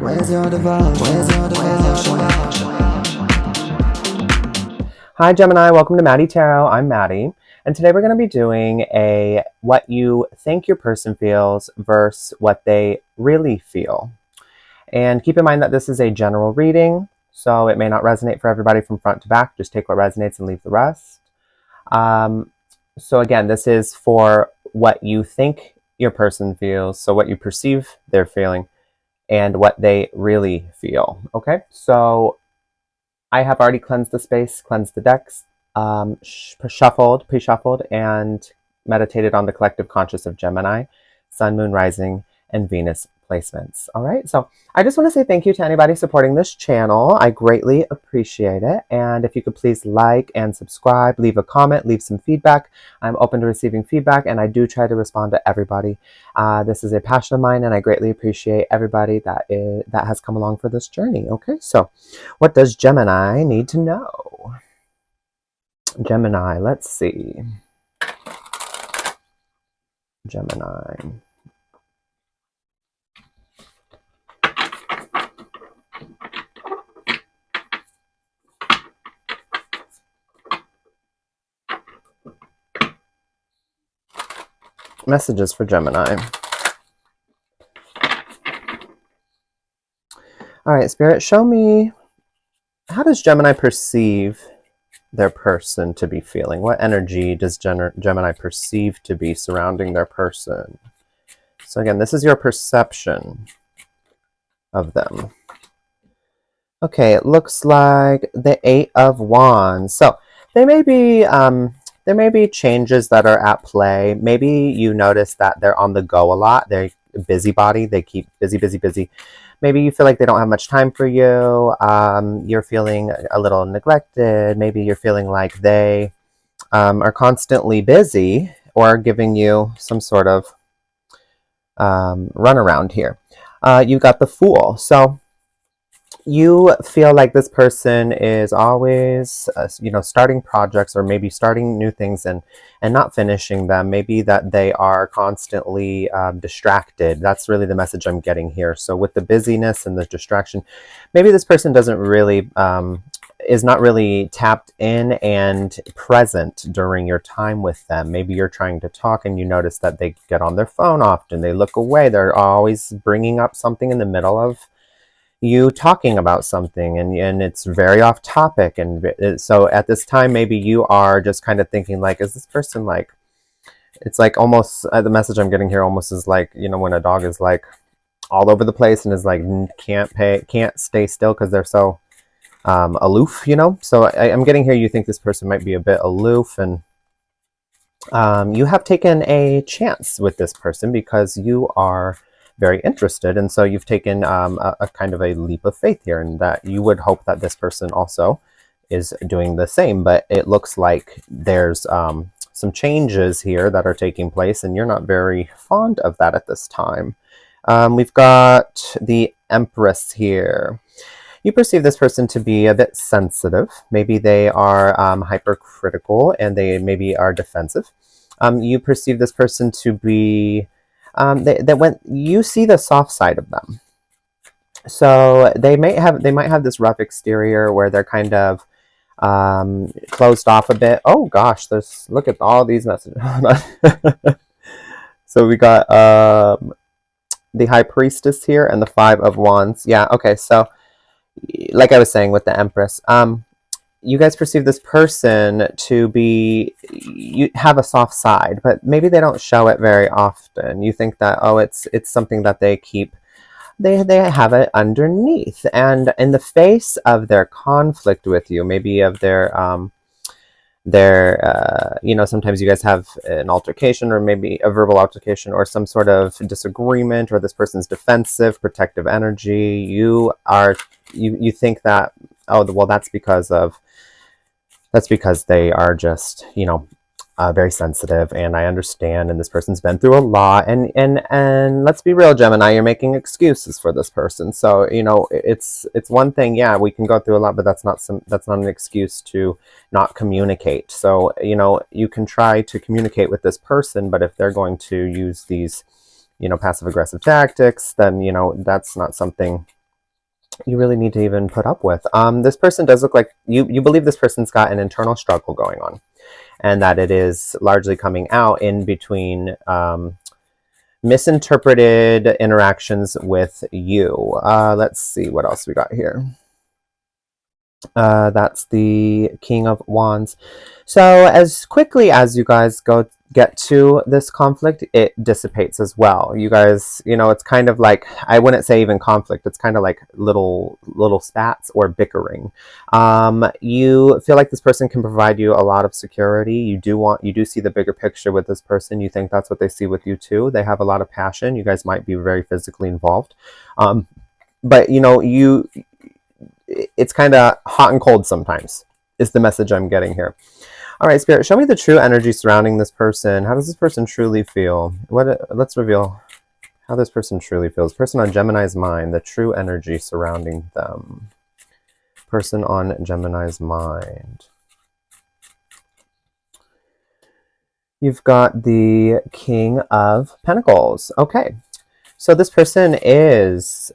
Where's your devotion? Where's your devotion? Hi Gemini, welcome to Maddie Tarot. I'm Maddie, and today we're going to be doing a what you think your person feels versus what they really feel. And keep in mind that this is a general reading, so it may not resonate for everybody from front to back. Just take what resonates and leave the rest. So again, this is for what you think your person feels, so what you perceive they're feeling, and what they really feel. Okay, so I have already cleansed the space, cleansed the decks, pre-shuffled, and meditated on the collective conscious of Gemini, Sun, Moon, Rising, and Venus placements. All right, so I just want to say thank you to anybody supporting this channel. I greatly appreciate it. And if you could please like and subscribe, leave a comment, leave some feedback. I'm open to receiving feedback, and I do try to respond to everybody. This is a passion of mine, and I greatly appreciate everybody that has come along for this journey. Okay, so what does Gemini need to know? Gemini, let's see. Gemini. Messages for Gemini. All right, Spirit, show me, how does Gemini perceive their person to be feeling? What energy does Gemini perceive to be surrounding their person? So again, this is your perception of them. Okay, it looks like the Eight of Wands. So there may be changes that are at play. Maybe you notice that they're on the go a lot. They're a busybody. They keep busy. Maybe you feel like they don't have much time for you. You're feeling a little neglected. Maybe you're feeling like they are constantly busy or giving you some sort of runaround here. You got the Fool. So you feel like this person is always, starting projects or maybe starting new things and not finishing them. Maybe that they are constantly distracted. That's really the message I'm getting here. So with the busyness and the distraction, maybe this person doesn't really, is not really tapped in and present during your time with them. Maybe you're trying to talk and you notice that they get on their phone often. They look away. They're always bringing up something in the middle of you talking about something, and it's very off topic. And so at this time, maybe you are just kind of thinking like, is this person like, it's like almost, the message I'm getting here almost is like, when a dog is like all over the place and is like, can't stay still because they're so aloof, So I'm getting here, you think this person might be a bit aloof, and you have taken a chance with this person because you are very interested, and so you've taken a kind of a leap of faith here, and that you would hope that this person also is doing the same. But it looks like there's some changes here that are taking place, and you're not very fond of that at this time. We've got the Empress here. You perceive this person to be a bit sensitive. Maybe they are hypercritical, and they maybe are defensive. You perceive this person to be that when you see the soft side of them, so they might have this rough exterior where they're kind of closed off a bit. Oh gosh, look at all these messages. So we got the High Priestess here and the Five of Wands. Yeah, okay, so like I was saying with the Empress, you guys perceive this person to be, you have a soft side, but maybe they don't show it very often. You think that, oh, it's something that they keep, they have it underneath. And in the face of their conflict with you, maybe of their sometimes you guys have an altercation, or maybe a verbal altercation, or some sort of disagreement, or this person's defensive, protective energy. You think that, oh, well, that's because they are just, very sensitive, and I understand, and this person's been through a lot, and let's be real, Gemini, you're making excuses for this person. So it's one thing, yeah, we can go through a lot, but that's not an excuse to not communicate. So you can try to communicate with this person, but if they're going to use these passive aggressive tactics, then that's not something you really need to even put up with. This person does look like you believe this person's got an internal struggle going on, and that it is largely coming out in between misinterpreted interactions with you. Let's see what else we got here. That's the King of Wands. So as quickly as you guys get to this conflict, it dissipates as well. You guys, it's kind of like, I wouldn't say even conflict. It's kind of like little spats or bickering. You feel like this person can provide you a lot of security. You do see the bigger picture with this person. You think that's what they see with you too. They have a lot of passion. You guys might be very physically involved. But it's kind of hot and cold sometimes, is the message I'm getting here. All right, Spirit, show me the true energy surrounding this person. How does this person truly feel? Let's reveal how this person truly feels. Person on Gemini's mind, the true energy surrounding them. Person on Gemini's mind. You've got the King of Pentacles. Okay, so this person is...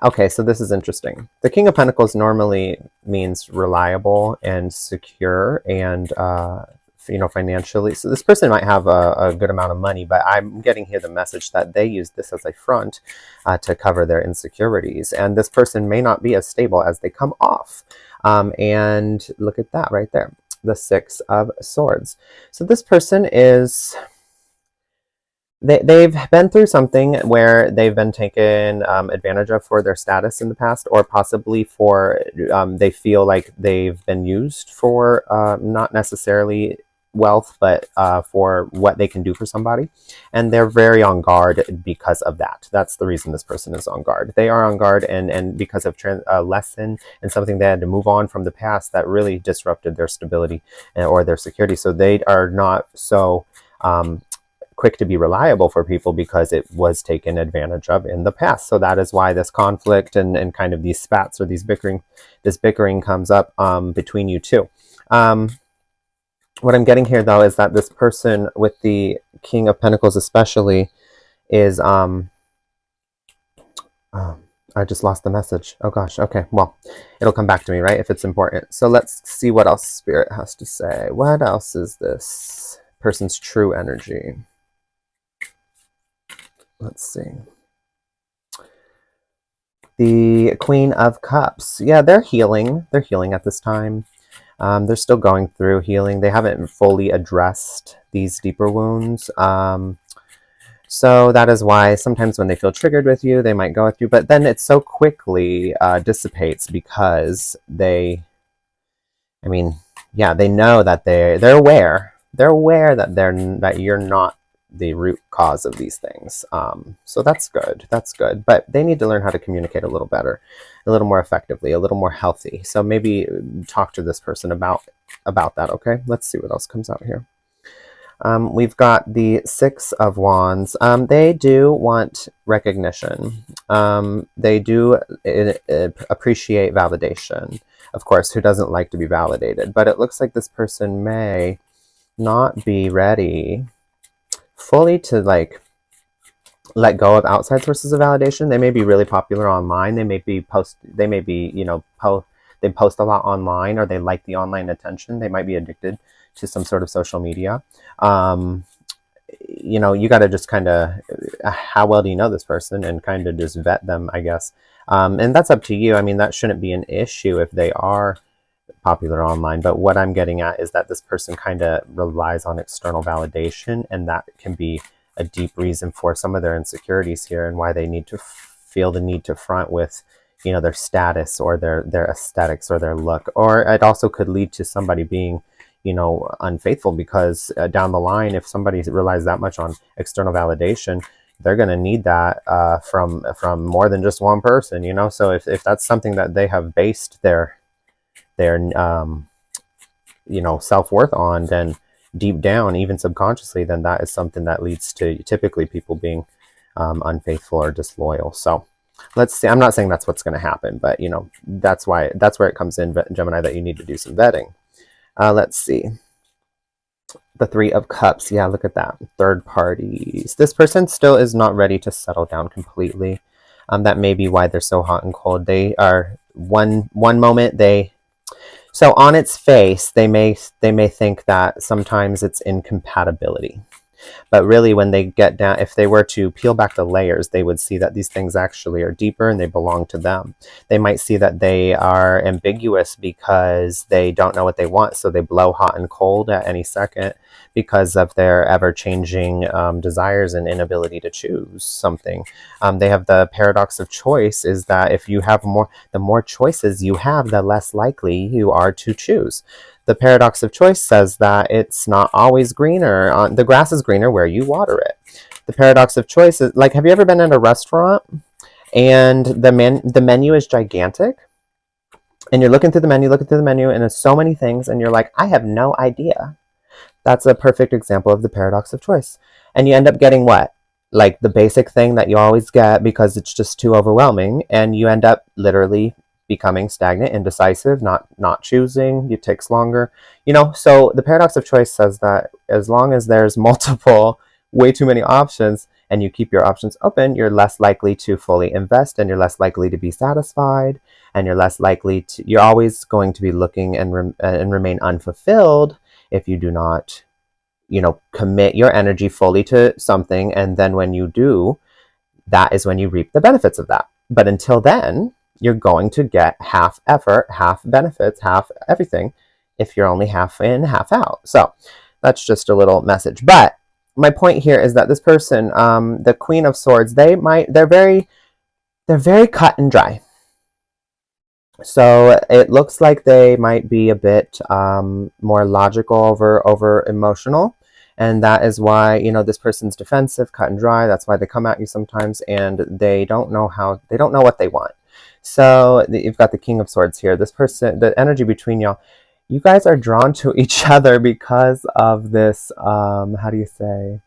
Okay, so this is interesting. The King of Pentacles normally means reliable and secure and, financially. So this person might have a good amount of money, but I'm getting here the message that they use this as a front to cover their insecurities. And this person may not be as stable as they come off. And look at that right there, the Six of Swords. So this person is... They've been through something where they've been taken advantage of for their status in the past, or possibly for they feel like they've been used for not necessarily wealth, but for what they can do for somebody. And they're very on guard because of that. That's the reason this person is on guard. They are on guard and because of a lesson and something they had to move on from the past that really disrupted their stability or their security. So they are not so... quick to be reliable for people because it was taken advantage of in the past. So that is why this conflict and kind of these spats or this bickering comes up between you two. What I'm getting here though is that this person with the King of Pentacles especially is I just lost the message. Oh gosh. Okay. Well, it'll come back to me, right? If it's important. So let's see what else Spirit has to say. What else is this person's true energy? Let's see. The Queen of Cups. Yeah, they're healing. They're healing at this time. They're still going through healing. They haven't fully addressed these deeper wounds. So that is why sometimes when they feel triggered with you, they might go with you. But then it so quickly dissipates because they know that they're aware. They're aware that you're not the root cause of these things. So that's good. That's good. But they need to learn how to communicate a little better, a little more effectively, a little more healthy. So maybe talk to this person about that. Okay. Let's see what else comes out here. We've got the Six of Wands. They do want recognition. They do appreciate validation. Of course, who doesn't like to be validated? But it looks like this person may not be ready fully to let go of outside sources of validation. They may be really popular online. They post a lot online, or they like the online attention. They might be addicted to some sort of social media. You got to just kind of, how well do you know this person, and kind of just vet them, I guess. And that's up to you. I mean, that shouldn't be an issue if they are popular online. But what I'm getting at is that this person kind of relies on external validation, and that can be a deep reason for some of their insecurities here, and why they need to feel the need to front with their status or their aesthetics or their look. Or it also could lead to somebody being unfaithful, because down the line, if somebody relies that much on external validation, they're going to need that from more than just one person. So if that's something that they have based their self-worth on, then deep down, even subconsciously, then that is something that leads to typically people being unfaithful or disloyal. So let's see. I'm not saying that's what's going to happen, but that's where it comes in, Gemini, that you need to do some vetting. Let's see. The Three of Cups. Yeah, look at that. Third parties. This person still is not ready to settle down completely. That may be why they're so hot and cold. They are one moment they, so on its face they may think that sometimes it's incompatibility. But really, when they get down, if they were to peel back the layers, they would see that these things actually are deeper and they belong to them. They might see that they are ambiguous because they don't know what they want, so they blow hot and cold at any second because of their ever-changing desires and inability to choose something. They have the paradox of choice, is that if you have more, the more choices you have, the less likely you are to choose. The paradox of choice says that it's not always greener. The grass is greener where you water it. The paradox of choice is like, have you ever been in a restaurant and the menu is gigantic, and you're looking through the menu, and there's so many things, and you're like, I have no idea. That's a perfect example of the paradox of choice. And you end up getting what? Like the basic thing that you always get because it's just too overwhelming, and you end up literally becoming stagnant, indecisive, not choosing. It takes longer. So the paradox of choice says that as long as there's multiple, way too many options, and you keep your options open, you're less likely to fully invest, and you're less likely to be satisfied, and you're always going to be looking and remain unfulfilled if you do not, commit your energy fully to something. And then when you do, that is when you reap the benefits of that. But until then, you're going to get half effort, half benefits, half everything if you're only half in, half out. So that's just a little message. But my point here is that this person, the Queen of Swords, they're very cut and dry. So it looks like they might be a bit more logical over emotional. And that is why, this person's defensive, cut and dry. That's why they come at you sometimes, and they don't know what they want. So you've got the King of Swords here. This person, the energy between y'all, you guys are drawn to each other because of this, how do you say,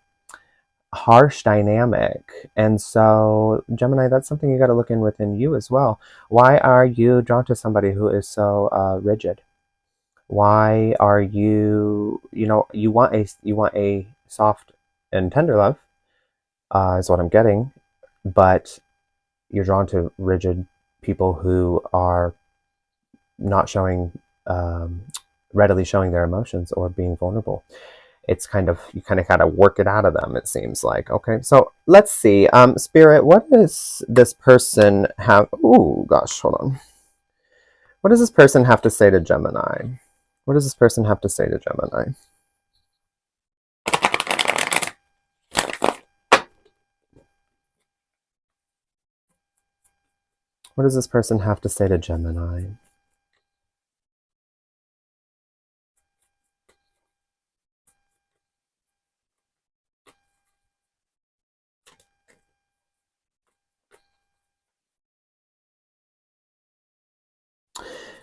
harsh dynamic. And so, Gemini, that's something you got to look in within you as well. Why are you drawn to somebody who is so rigid? Why are you, you want a soft and tender love, is what I'm getting, but you're drawn to rigid people who are not readily showing their emotions or being vulnerable. It's you kind of got to work it out of them, it seems like. Okay, so let's see. Spirit, what does this person have? Oh gosh, hold on. What does this person have to say to Gemini? What does this person have to say to Gemini? What does this person have to say to Gemini?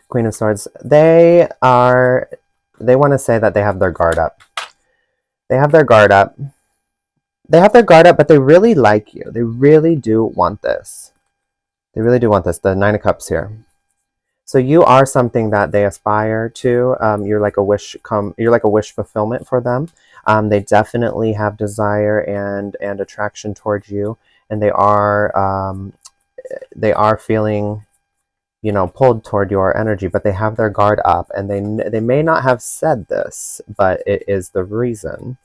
Queen of Swords. They want to say that they have their guard up. They have their guard up. They have their guard up, but they really like you. They really do want this. They really do want this. The Nine of Cups here. So you are something that they aspire to. You're like a wish fulfillment for them. They definitely have desire and attraction towards you, and they are feeling, pulled toward your energy, but they have their guard up, and they may not have said this, but it is the reason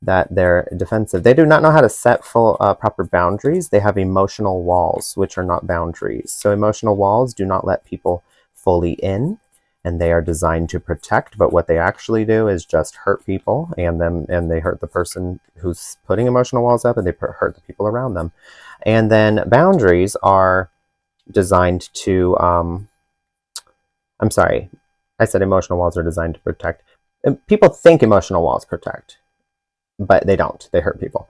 that they're defensive. They do not know how to set proper boundaries. They have emotional walls, which are not boundaries. So emotional walls do not let people fully in, and they are designed to protect, but what they actually do is just hurt people and they hurt the person who's putting emotional walls up, and they hurt the people around them. And then boundaries are designed to I'm sorry, I said emotional walls are designed to protect. People think emotional walls protect, but they don't. They hurt people.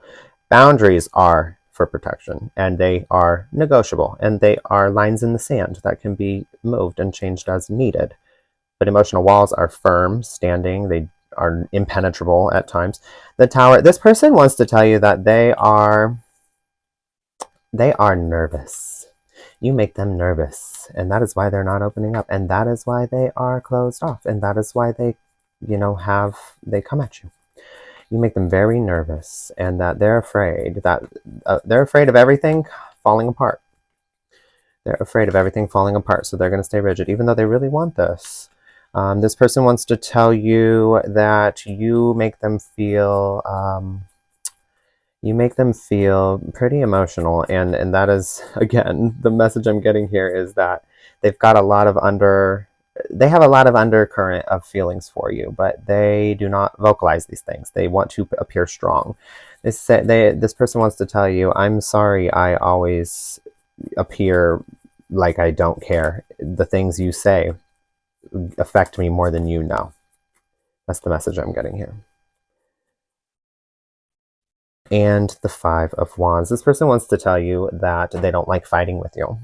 Boundaries are for protection, and they are negotiable, and they are lines in the sand that can be moved and changed as needed. But emotional walls are firm, standing. They are impenetrable at times. The Tower. This person wants to tell you that they are nervous. You make them nervous, and that is why they're not opening up, and that is why they are closed off, and that is why they come at you. You make them very nervous, and that they're afraid of everything falling apart. They're afraid of everything falling apart, so they're going to stay rigid, even though they really want this. This person wants to tell you that you make them feel pretty emotional, and that is, again, the message I'm getting here is that they've got a lot of they have a lot of undercurrent of feelings for you, but they do not vocalize these things. They want to appear strong. This person wants to tell you, I'm sorry I always appear like I don't care. The things you say affect me more than you know. That's the message I'm getting here. And the Five of Wands. This person wants to tell you that they don't like fighting with you.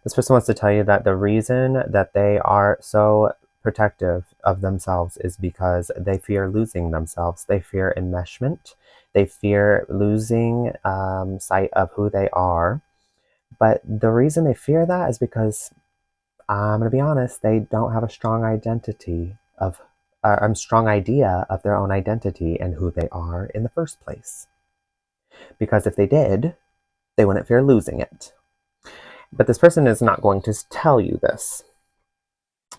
This person wants to tell you that the reason that they are so protective of themselves is because they fear losing themselves. They fear enmeshment. They fear losing sight of who they are. But the reason they fear that is because, I'm going to be honest, they don't have a strong identity of a strong idea of their own identity and who they are in the first place. Because if they did, they wouldn't fear losing it. But this person is not going to tell you this.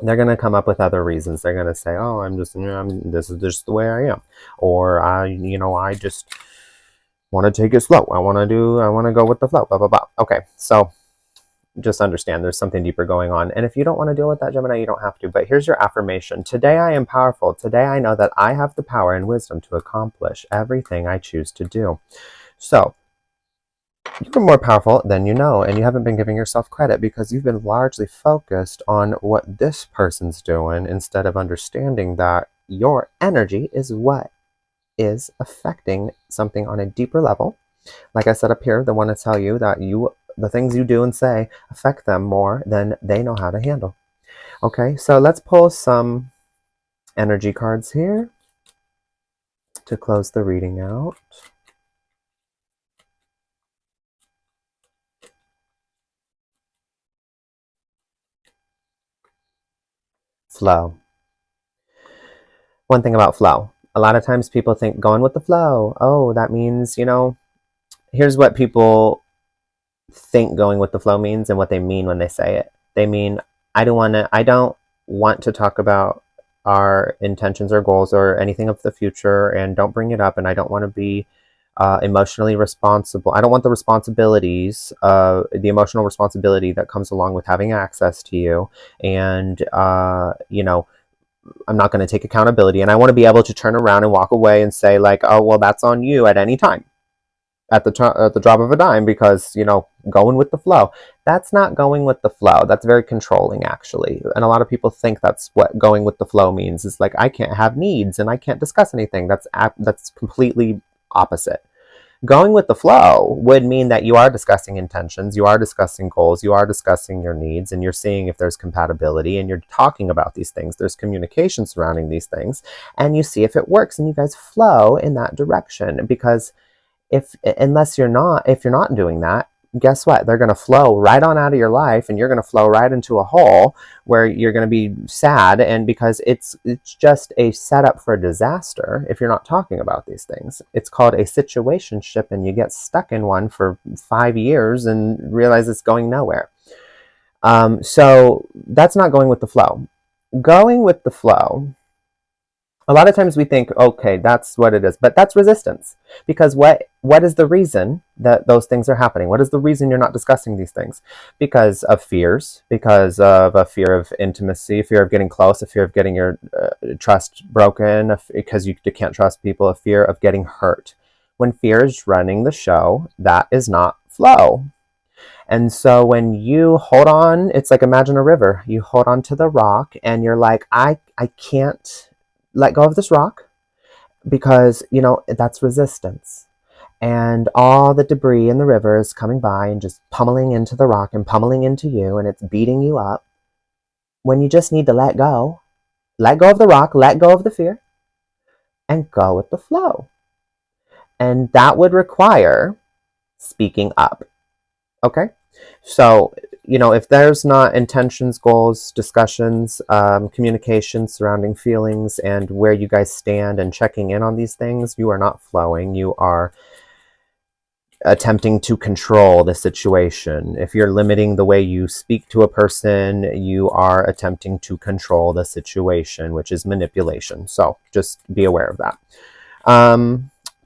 They're going to come up with other reasons. They're going to say, "Oh, this is just the way I am," or I just want to take it slow. I want to go with the flow. Blah blah blah. Okay, so just understand there's something deeper going on. And if you don't want to deal with that, Gemini, you don't have to. But here's your affirmation. Today I am powerful. Today I know that I have the power and wisdom to accomplish everything I choose to do. So you're more powerful than you know, and you haven't been giving yourself credit because you've been largely focused on what this person's doing instead of understanding that your energy is what is affecting something on a deeper level. Like I said up here, they want to tell you that the things you do and say affect them more than they know how to handle. Okay, so let's pull some energy cards here to close the reading out. Flow. One thing about flow. A lot of times people think going with the flow. Oh, that means, here's what people think going with the flow means and what they mean when they say it. They mean, I don't want to talk about our intentions or goals or anything of the future, and don't bring it up, and I don't want to be emotionally responsible. I don't want the responsibilities, the emotional responsibility that comes along with having access to you, and I'm not going to take accountability, and I want to be able to turn around and walk away and say like, oh well, that's on you at any time, at the drop of a dime, because going with the flow. That's not going with the flow. That's very controlling, actually, and a lot of people think that's what going with the flow means. It's like, I can't have needs and I can't discuss anything. That's completely opposite. Going with the flow would mean that you are discussing intentions, you are discussing goals, you are discussing your needs, and you're seeing if there's compatibility, and you're talking about these things. There's communication surrounding these things, and you see if it works, and you guys flow in that direction. Because if you're not doing that, guess what? They're going to flow right on out of your life, and you're going to flow right into a hole where you're going to be sad, and because it's just a setup for disaster if you're not talking about these things. It's called a situationship, and you get stuck in one for 5 years and realize it's going nowhere. So that's not going with the flow. Going with the flow, a lot of times we think, okay, that's what it is, but that's resistance. Because what is the reason that those things are happening? What is the reason you're not discussing these things? Because of fears, because of a fear of intimacy, a fear of getting close, a fear of getting your trust broken, because you can't trust people, a fear of getting hurt. When fear is running the show, that is not flow. And so when you hold on, it's like, imagine a river. You hold on to the rock and you're like, I can't let go of this rock because, that's resistance. And all the debris in the river is coming by and just pummeling into the rock and pummeling into you, and it's beating you up. When you just need to let go of the rock, let go of the fear, and go with the flow. And that would require speaking up. Okay? So, if there's not intentions, goals, discussions, communication surrounding feelings and where you guys stand and checking in on these things, you are not flowing. You are attempting to control the situation. If you're limiting the way you speak to a person, you are attempting to control the situation, which is manipulation. So just be aware of that.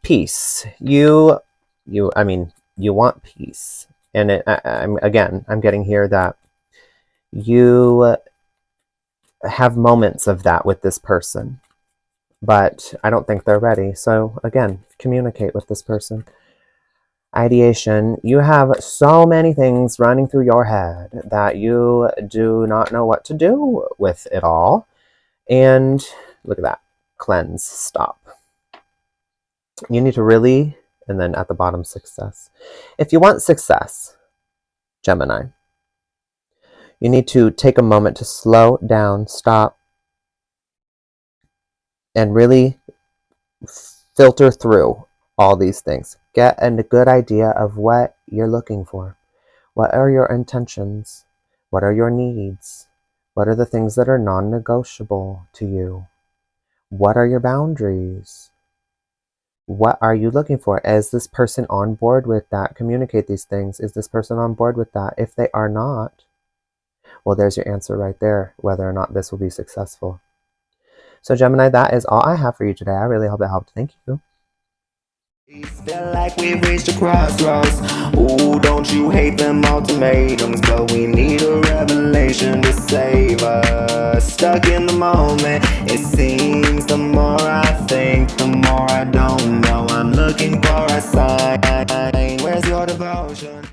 Peace. You want peace. And I'm getting here that you have moments of that with this person, but I don't think they're ready. So again, communicate with this person. Ideation. You have so many things running through your head that you do not know what to do with it all. And look at that. Cleanse. Stop. You need to really, and then at the bottom, success. If you want success, Gemini, you need to take a moment to slow down, stop, and really filter through all these things. Get a good idea of what you're looking for. What are your intentions? What are your needs? What are the things that are non-negotiable to you? What are your boundaries? What are you looking for? Is this person on board with that? Communicate these things. Is this person on board with that? If they are not, well, there's your answer right there, whether or not this will be successful. So Gemini, that is all I have for you today. I really hope it helped. Thank you. Feel like we've reached a crossroads. Ooh, don't you hate them ultimatums? But we need a revelation to save us. Stuck in the moment, it seems. The more I think, the more I don't know. I'm looking for a sign. Where's your devotion?